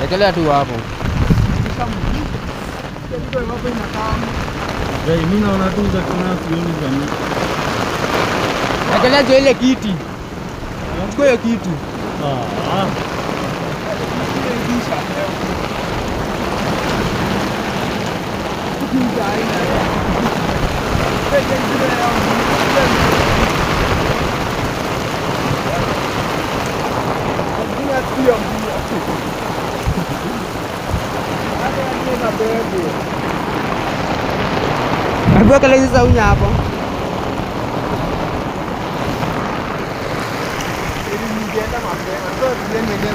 Lekele tu hapo. Mimi naona tu za kuna sioni za mimi. Lekele jo ile kiti. Chukua hiyo kitu. Hebu kale sasa unya hapo. Ili niende mapema. Ndio niende